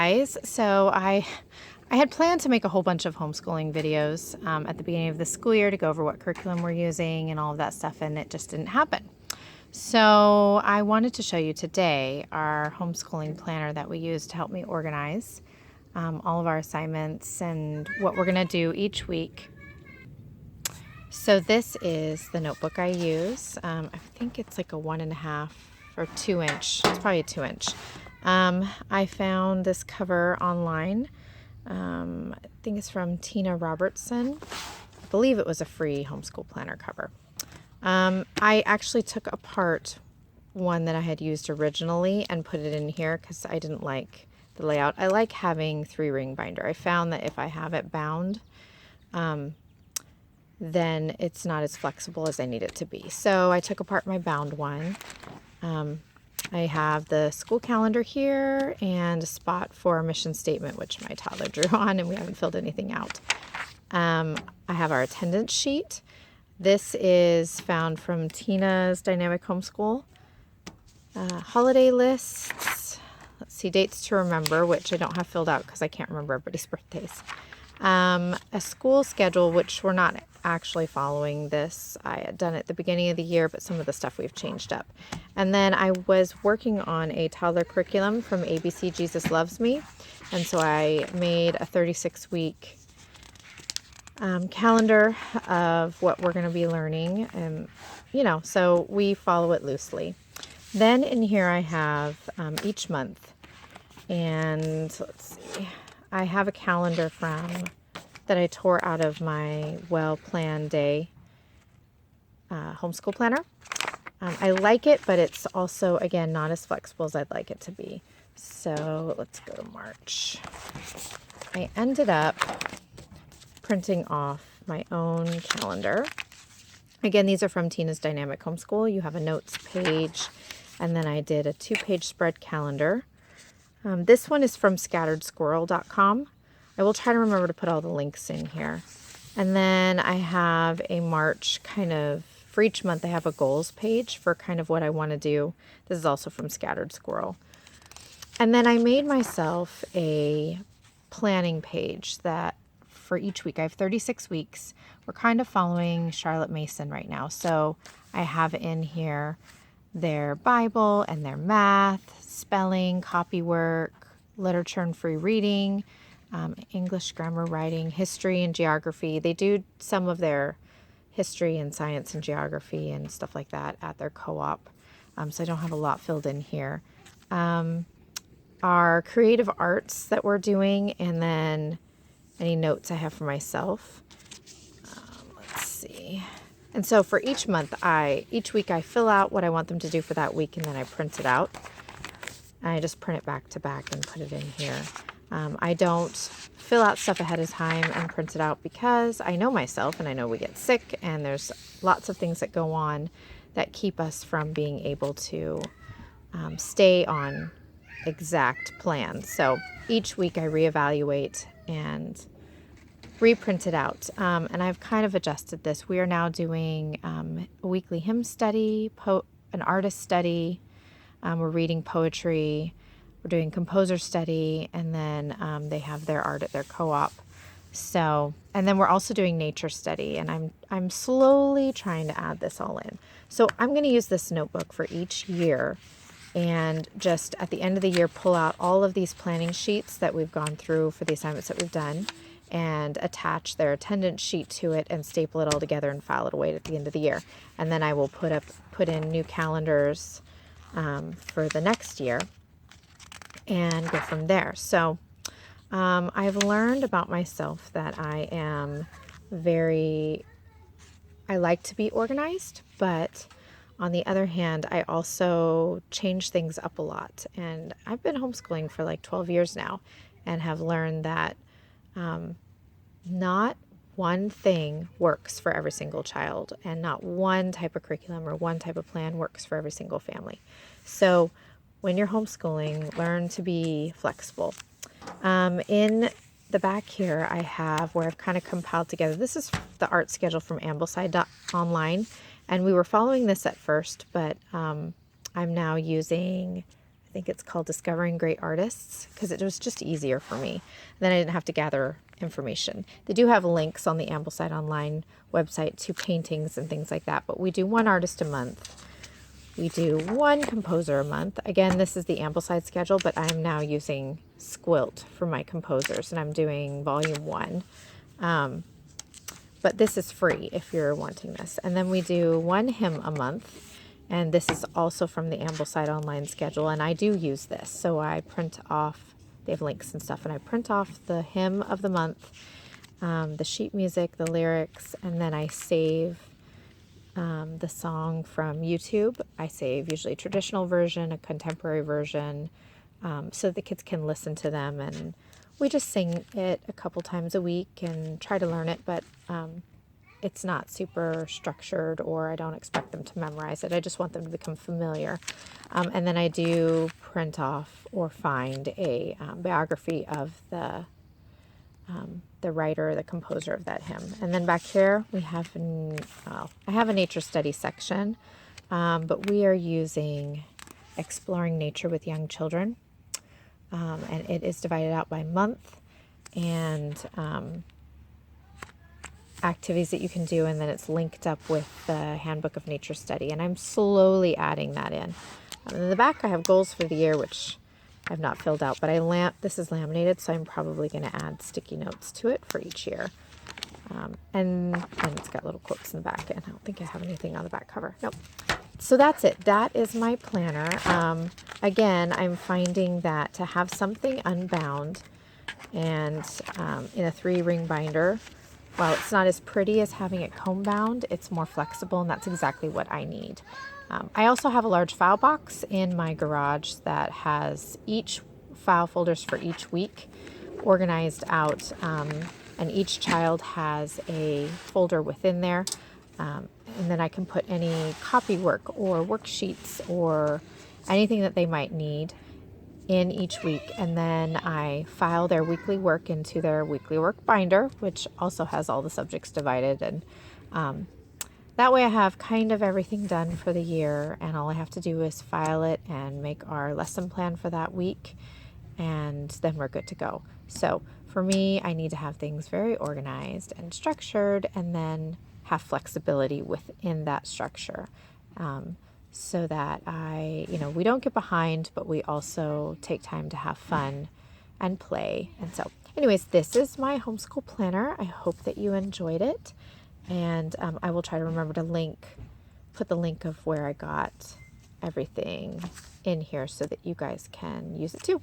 guys. So I had planned to make a whole bunch of homeschooling videos at the beginning of the school year to go over what curriculum we're using and all of that stuff, and it just didn't happen. So I wanted to show you today our homeschooling planner that we use to help me organize all of our assignments and what we're going to do each week. So this is the notebook I use. I think it's like a 1.5 or 2 inch. It's probably a 2 inch. I found this cover online. I think it's from Tina Robertson. I believe it was a free homeschool planner cover. I actually took apart one that I had used originally and put it in here because I didn't like the layout. I like having 3-ring binder. I found that if I have it bound, then it's not as flexible as I need it to be. So I took apart my bound one. I have the school calendar here and a spot for a mission statement, which my toddler drew on, and we haven't filled anything out. I have our attendance sheet. This is found from Tina's Dynamic Homeschool. Holiday lists. Let's see, dates to remember, which I don't have filled out because I can't remember everybody's birthdays. A school schedule, which we're not actually following this. I had done it at the beginning of the year, but some of the stuff we've changed up. And then I was working on a toddler curriculum from ABC Jesus Loves Me. And so I made a 36-week calendar of what we're going to be learning. And, so we follow it loosely. Then in here I have each month. And let's see. I have a calendar that I tore out of my well-planned day homeschool planner. I like it, but it's also, again, not as flexible as I'd like it to be. So let's go to March. I ended up printing off my own calendar. Again, these are from Tina's Dynamic Homeschool. You have a notes page, and then I did a 2-page spread calendar. This one is from scatteredsquirrel.com. I will try to remember to put all the links in here. And then I have a March for each month I have a goals page for kind of what I want to do. This is also from Scattered Squirrel. And then I made myself a planning page that for each week. I have 36 weeks. We're kind of following Charlotte Mason right now. So I have in here their Bible and their math, spelling, copy work, literature and free reading, English, grammar, writing, history, and geography. They do some of their history and science and geography and stuff like that at their co-op. So I don't have a lot filled in here. Our creative arts that we're doing, and then any notes I have for myself. Let's see. And so for each month, each week I fill out what I want them to do for that week, and then I print it out. And I just print it back to back and put it in here. I don't fill out stuff ahead of time and print it out because I know myself and I know we get sick and there's lots of things that go on that keep us from being able to stay on exact plans. So each week I reevaluate and reprint it out. And I've kind of adjusted this. We are now doing a weekly hymn study, an artist study. We're reading poetry. We're doing composer study, and then they have their art at their co-op. So, and then we're also doing nature study, and I'm slowly trying to add this all in. So I'm going to use this notebook for each year, and just at the end of the year pull out all of these planning sheets that we've gone through for the assignments that we've done, and attach their attendance sheet to it, and staple it all together and file it away at the end of the year. And then I will put in new calendars for the next year, and go from there. So I've learned about myself that I like to be organized, but on the other hand, I also change things up a lot. And I've been homeschooling for like 12 years now and have learned that not one thing works for every single child, and not one type of curriculum or one type of plan works for every single family. So when you're homeschooling, learn to be flexible. In the back here, I have where I've kind of compiled together. This is the art schedule from Ambleside.online, and we were following this at first, but I'm now using, I think it's called Discovering Great Artists, because it was just easier for me. Then I didn't have to gather information. They do have links on the Ambleside Online website to paintings and things like that, but we do one artist a month. We do one composer a month. Again, this is the Ambleside schedule, but I'm now using Squilt for my composers, and I'm doing volume 1. But this is free if you're wanting this. And then we do one hymn a month, and this is also from the Ambleside Online schedule, and I do use this. So I print off, they have links and stuff, and I print off the hymn of the month, the sheet music, the lyrics, and then I save the song from YouTube. I save usually a traditional version, a contemporary version, so the kids can listen to them, and we just sing it a couple times a week and try to learn it, but it's not super structured, or I don't expect them to memorize it. I just want them to become familiar. And then I do print off or find a biography of the writer, the composer of that hymn. And then back here we have, I have a nature study section, but we are using Exploring Nature with Young Children. And it is divided out by month and activities that you can do, and then it's linked up with the Handbook of Nature Study, and I'm slowly adding that in. In the back I have goals for the year, which I've not filled out, but this is laminated, so I'm probably going to add sticky notes to it for each year. And it's got little quotes in the back, and I don't think I have anything on the back cover. Nope. So that's it. That is my planner. Again, I'm finding that to have something unbound and in a 3-ring binder, while it's not as pretty as having it comb bound, it's more flexible, and that's exactly what I need. I also have a large file box in my garage that has each file folders for each week organized out, and each child has a folder within there. And then I can put any copy work or worksheets or anything that they might need in each week. And then I file their weekly work into their weekly work binder, which also has all the subjects divided. And that way I have kind of everything done for the year, and all I have to do is file it and make our lesson plan for that week, and then we're good to go. So for me, I need to have things very organized and structured, and then have flexibility within that structure, so that we don't get behind, but we also take time to have fun and play. And so anyways, this is my homeschool planner. I hope that you enjoyed it, and I will try to remember to put the link of where I got everything in here so that you guys can use it too.